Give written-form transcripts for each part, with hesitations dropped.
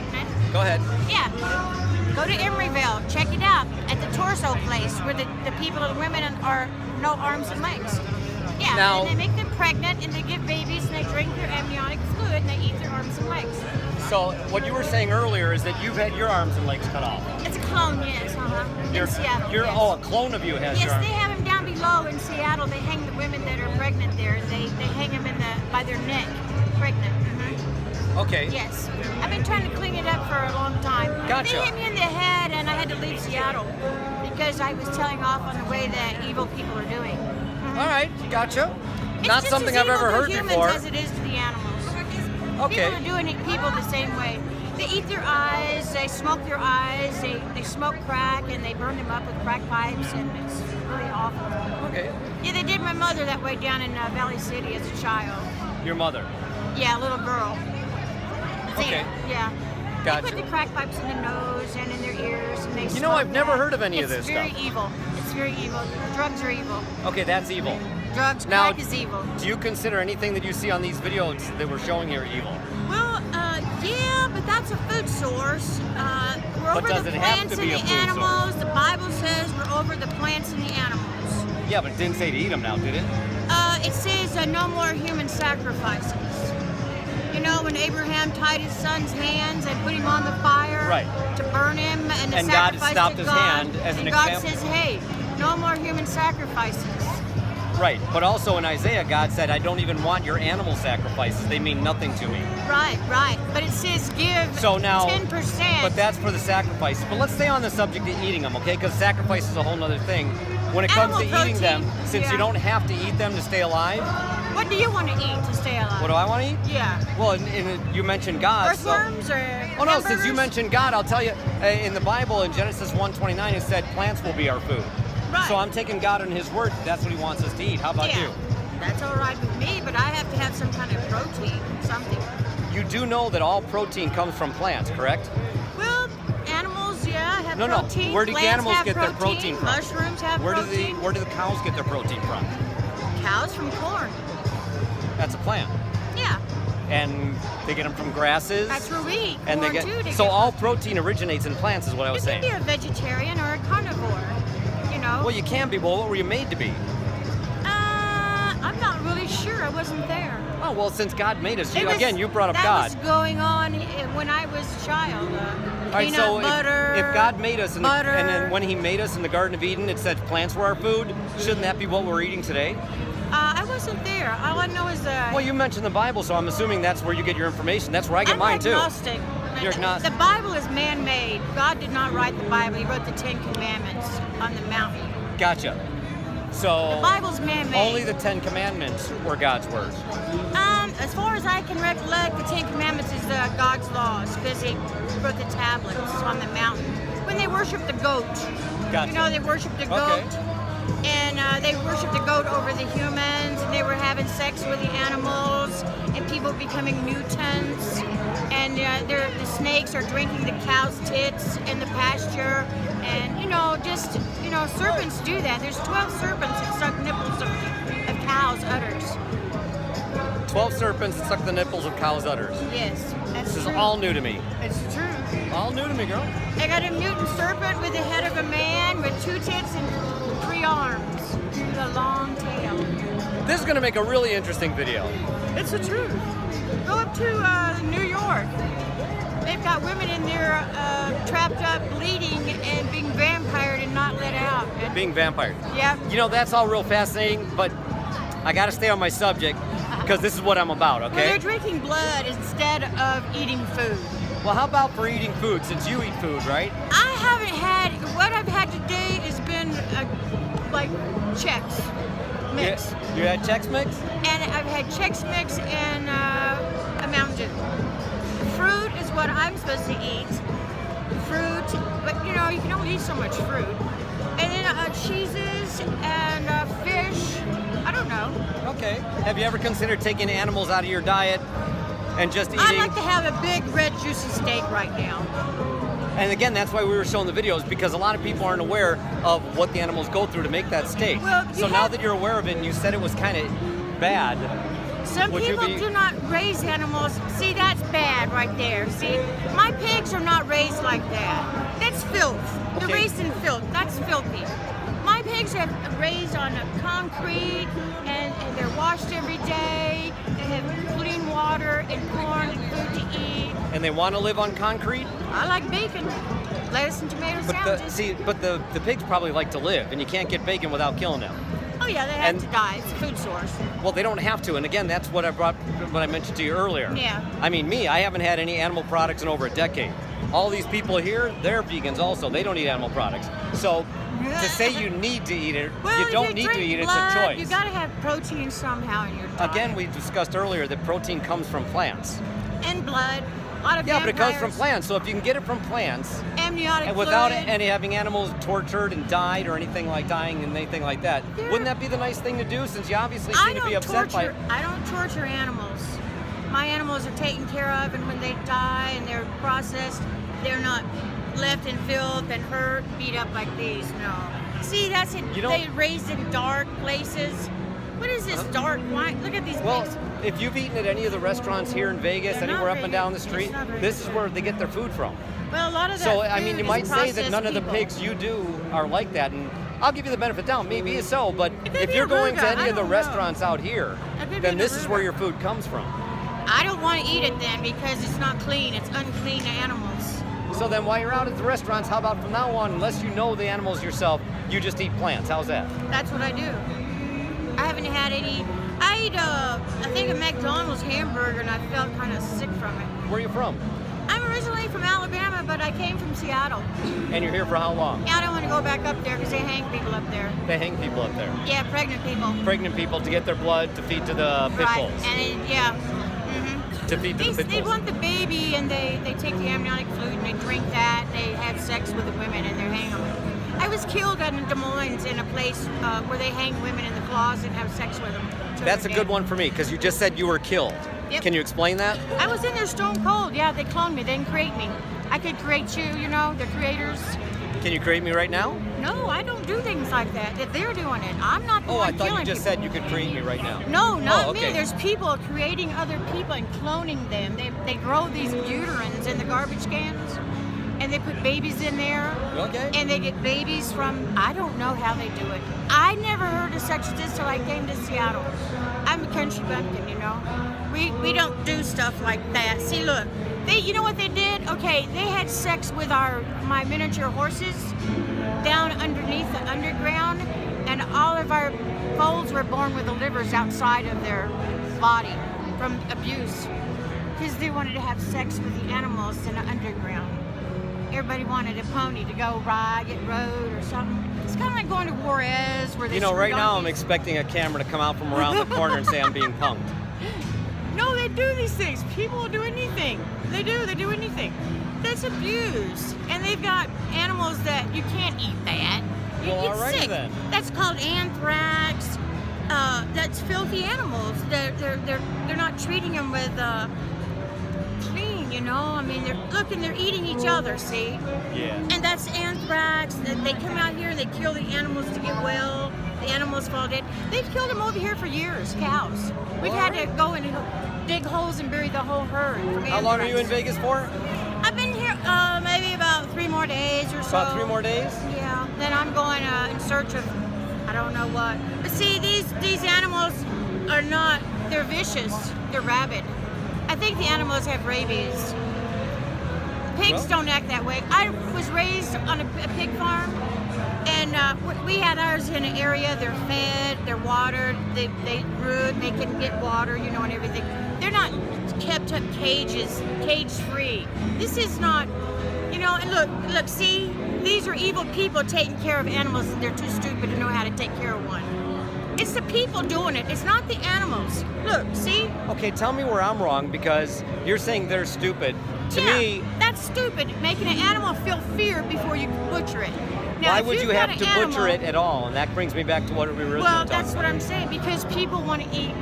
pregnant. Go ahead. Yeah. Go to Emeryville. Check it out at the torso place where the people and women are no arms and legs. Yeah. Now, and they make them pregnant and they give babies and they drink their amniotic fluid and they eat their arms and legs. So what you were saying earlier is that you've had your arms and legs cut off. It's a clone, yes. In Seattle. Yes. Oh, a clone of you has yes, your arms. they have them down below in Seattle. They hang the women that are pregnant there. They hang them by their neck, pregnant. Okay. Yes. I've been trying to clean it up for a long time. Gotcha. They hit me in the head and I had to leave Seattle because I was telling off on the way that evil people are doing. All right, gotcha. It's Not just something as I've ever evil heard to humans before. as it is to the animals. Okay. People are doing people the same way. They eat their eyes, they smoke their eyes, they smoke crack, and they burn them up with crack pipes, and it's really awful. Okay. Yeah, they did my mother that way down in Valley City as a child. Your mother. Yeah, a little girl. Okay. Yeah. Gotcha. They put the crack pipes in the nose and in their ears, and they You know, I've never heard of any of this It's very stuff. evil. It's very evil. Drugs are evil. Okay, that's evil. Drugs, Now, crack is evil. Do you consider anything that you see on these videos that we're showing here evil? Well, yeah, but that's a food source. We're But over does the it have plants to and be a the food source? animals. The Bible says we're over the plants and the animals. Yeah, but it didn't say to eat them now, did it? It says no more human sacrifices. You know, when Abraham tied his son's hands and put him on the fire to burn him, and And God sacrifice stopped to his God, hand as an and God example. says, hey, no more human sacrifices. Right, but also in Isaiah, God said, I don't even want your animal sacrifices. They mean nothing to me. Right. But it says give So now, 10%. But that's for the sacrifice. But let's stay on the subject of eating them, okay? Because sacrifice is a whole other thing. When it comes to Animal eating them, protein, since yeah. you don't have to eat them to stay alive, What do you want to eat to stay alive? what do I want to eat? Yeah. Well, you mentioned God. so- Earthworms or Oh no, since you hamburgers? mentioned God, I'll tell you, in the Bible, in Genesis 1:29, it said plants will be our food. Right. So I'm taking God on His word. That's what He wants us to eat. How about Yeah. you? That's all right with me, but I have to have some kind of protein, something. You do know that all protein comes from plants, correct? Well, animals, yeah, have No. protein. Where do the Plants animals have get their protein from? Mushrooms have Where protein. do the cows get their protein from? Cows from corn. That's a plant. Yeah, And they get them from grasses. that's where we eat And corn they too. get so all protein originates in plants, is what I was You can saying. be a vegetarian or a carnivore, you know. Well, you can be. Well, what were you made to be? I'm not really sure. I wasn't there. Oh well, since God made us, It was- again, you brought up that God. was going on when I was a child. All right, Peanut so butter. if God made us, and butter. then when He made us in the Garden of Eden, it said plants were our food. Shouldn't that be what we're eating today? I wasn't there. All I know is that. Well, you mentioned the Bible, so I'm assuming that's where you get your information. That's where I get I'm mine too. agnostic. You're agnostic. The Bible is man-made. God did not write the Bible. He wrote the Ten Commandments on the mountain. Gotcha. So The Bible's man-made. only the 10 Commandments were God's words. As far as I can recollect, the Ten Commandments is God's laws because He wrote the tablets on the mountain. When they worship the goat, Gotcha. you know, they worship the Okay. goat, and they worship the goat over the humans, and they were having sex with the animals, and people becoming mutants, and the snakes are drinking the cow's tits in the pasture, and serpents do that. There's 12 serpents that suck nipples of cows' udders. 12 serpents that suck the nipples of cows' udders. Yes, that's This is true. all new to me. It's true. All new to me, girl. I got a mutant serpent with the head of a man with 2 tits and 3 arms with a long tail. This is going to make a really interesting video. It's the truth. Go up to New York. They've got women in there trapped up, bleeding, and being vampired and not let out. And, Being vampire. yeah. You know, that's all real fascinating, but I got to stay on my subject because this is what I'm about, Well, they're okay? drinking blood instead of eating food. Well, how about for eating food, since you eat food, right? I haven't had, what I've had today has been like Chex Mix. You had Chex Mix? And I've had Chex Mix and a Mountain Dew. Fruit is what I'm supposed to eat. Fruit, but you know, you can only eat so much fruit. And then cheeses and fish. I don't know. Okay. Have you ever considered taking animals out of your diet and just eating? I'd like to have a big red juicy steak right now. And again, that's why we were showing the videos, because a lot of people aren't aware of what the animals go through to make that steak. Well, so now that you're aware of it and you said it was kind of bad, Some Would you people be- do not raise animals. See, that's bad right there. See, my pigs are not raised like that. That's filth. They're Okay. raised in filth. That's filthy. My pigs are raised on a concrete and they're washed every day. They have clean water and corn and food to eat. And they want to live on concrete? I like bacon, lettuce and tomato sandwiches. But the pigs probably like to live, and you can't get bacon without killing them. Oh yeah, they have and- to die. It's a food source. Well, they don't have to, and again, that's what I mentioned to you earlier. Yeah. I mean, I haven't had any animal products in over a decade. All these people here, they're vegans also. They don't eat animal products. So to say you need to eat it, Well, you don't if need to drink eat it. blood, It's a choice. You gotta have protein somehow in your diet. Again, we discussed earlier that protein comes from plants. And blood. A lot of Yeah, but it comes from vampires, plants. So if you can get it from plants, amniotic and without fluid. any having animals tortured and died or anything like dying and anything like that, Yeah. wouldn't that be the nice thing to do? Since you obviously I seem to be don't upset by torture. I don't torture animals. My animals are taken care of, and when they die and they're processed, they're not left in filth and hurt, beat up like these. No. See, that's it. You don't- They raised in dark places. What is this dark wine? Look at these Well, pigs. if you've eaten at any of the restaurants here in Vegas, They're not anywhere up very and down the good. street, It's not very this is good. where they get their food from. Well, a lot of that So, I mean, food you is might say that processed none of the people. pigs you do are like that, and I'll give you the benefit of the doubt, maybe so, but It could if be you're going to arugula, any I of the don't know. restaurants out here, It could be then an this is where arugula. your food comes from. I don't want to eat it then because it's not clean. It's unclean animals. So then while you're out at the restaurants, how about from now on, unless you know the animals yourself, you just eat plants? How's that? That's what I do. I haven't had any. I ate I think a McDonald's hamburger and I felt kind of sick from it. Where are you from? I'm originally from Alabama, but I came from Seattle. And you're here for how long? Yeah, I don't want to go back up there because they hang people up there. They hang people up there. Yeah, pregnant people. Pregnant people to get their blood to feed to the pit Right, bulls. and yeah. To feed to the pit They bulls. want the baby and they take the amniotic fluid and they drink that and they have sex with the women and they hang them. I was killed in Des Moines in a place where they hang women in the closet and have sex with them. till That's a they're good dead. one for me, because you just said you were killed. Yep. Can you explain that? I was in there stone cold. Yeah, they cloned me. They didn't create me. I could create you, you know, they're creators. Can you create me right now? No, I don't do things like that. If they're doing it, I'm not the Oh, one I thought you killing just people. said you could create me right now. No, not Oh, okay. me. There's people creating other people and cloning them. They grow these uterines in the garbage cans, and they put babies in there. Okay. And they get babies from, I don't know how they do it. I never heard of such this till I came to Seattle. I'm a country bumpkin, you know. We don't do stuff like that. See, look, you know what they did? Okay, they had sex with my miniature horses down underneath the underground, and all of our foals were born with the livers outside of their body from abuse because they wanted to have sex with the animals in the underground. Everybody wanted a pony to go get rode or something. It's kind of like going to Juarez where they You know, screw right now I'm donkeys. expecting a camera to come out from around the corner and say I'm being punked. No, they do these things. People will do anything. They do anything. That's abuse. And they've got animals that you can't eat that. Well, It's alrighty sick. then. That's called anthrax. That's filthy animals. They're not treating them with clean, you know. I mean, they're eating each other. See. Yeah. And that's anthrax. They come out here and they kill the animals to get well. The animals fall dead. They've killed them over here for years, cows. We've had to go and dig holes and bury the whole herd. From How long are you in anthrax. Vegas for? I've been here maybe about 3 more days or so. About 3 more days? Yeah. Then I'm going in search of I don't know what. But see, these animals are not. They're vicious. They're rabid. I think the animals have rabies. Pigs Well- don't act that way. I was raised on a pig farm, and we had ours in an area. They're fed, they're watered, they brood, they can get water, you know, and everything. They're not kept up cage free. This is not, you know. And look, see, these are evil people taking care of animals, and they're too stupid to know how to take care of one. It's the people doing it. It's not the animals. Look, see. Okay, tell me where I'm wrong, because you're saying they're stupid. To Yeah, me, that's stupid. Making an animal feel fear before you butcher it. Now, why if would you've you got have an to butcher animal- it at all? And that brings me back to what we were originally Well, talking that's about. what I'm saying. Because people want to eat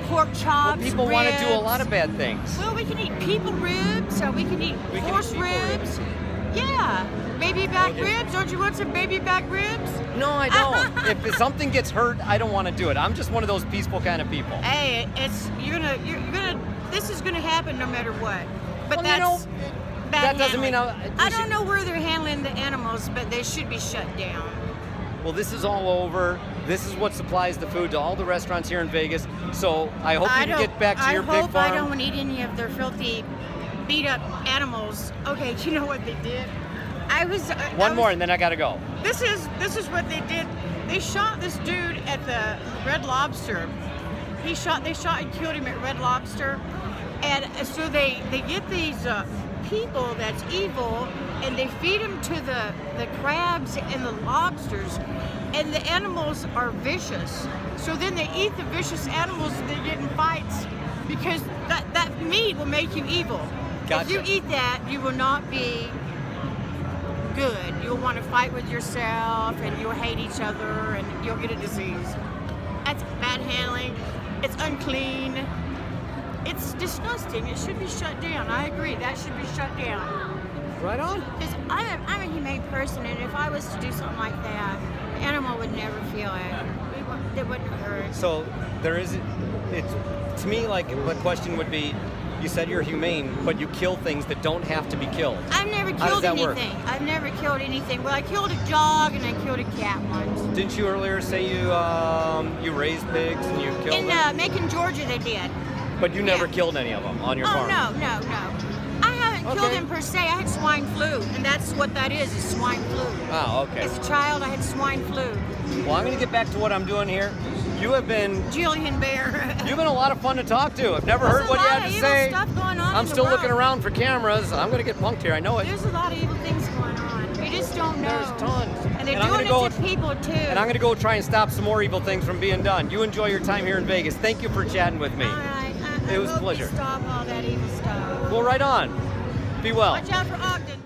pork chops. People want to do a ribs. lot of bad things. Well, we can eat people ribs, so we can eat We can horse eat people ribs. Yeah. Baby back ribs? Don't you want some baby back ribs? No, I don't. If something gets hurt, I don't want to do it. I'm just one of those peaceful kind of people. Hey, this is gonna happen no matter what. But Well, bad that doesn't mean I don't know where they're handling the animals, but they should be shut down. Well, this is all over. This is what supplies the food to all the restaurants here in Vegas. So I hope you can get back to your big I hope farm. I don't eat any of their filthy, beat up animals. Okay, you know what they did? One more, and then I gotta go. This is what they did. They shot this dude at the Red Lobster. They shot and killed him at Red Lobster, and so they get these people that's evil, and they feed them to the crabs and the lobsters, and the animals are vicious. So then they eat the vicious animals, and they get in fights because that meat will make you evil. Gotcha. If you eat that, you will not be good. You'll want to fight with yourself, and you'll hate each other, and you'll get a disease. That's bad handling. It's unclean. It's disgusting. It should be shut down. I agree. That should be shut down. Right on. Because I'm a humane person, and if I was to do something like that, the animal would never feel it. It wouldn't hurt. So it's to me like the question would be, you said you're humane, but you kill things that don't have to be killed. I've never How does killed that work? anything. I've never killed anything. Well, I killed a dog and I killed a cat once. Didn't you earlier say you raised pigs and you killed them? In Macon, Georgia, they did. But you never yeah. killed any of them on your Oh, farm? no. I haven't killed Okay. them per se. I had swine flu, and that's what that is swine flu. Oh, okay. As a child, I had swine flu. Well, I'm going to get back to what I'm doing here. You have been Julian Bear. You've been a lot of fun to talk to. I've never heard There's a what you lot had of to evil say. stuff going on I'm in the still looking world. around for cameras. I'm going to get punked here. I know it. There's a lot of evil things going on. You just don't know. There's tons. And they're I'm doing gonna it to people, too. And I'm going to go try and stop some more evil things from being done. You enjoy your time here in Vegas. Thank you for chatting with me. All right. It was a hope pleasure. You stop all that evil stuff. Well, right on. Be well. Watch out for Ogden.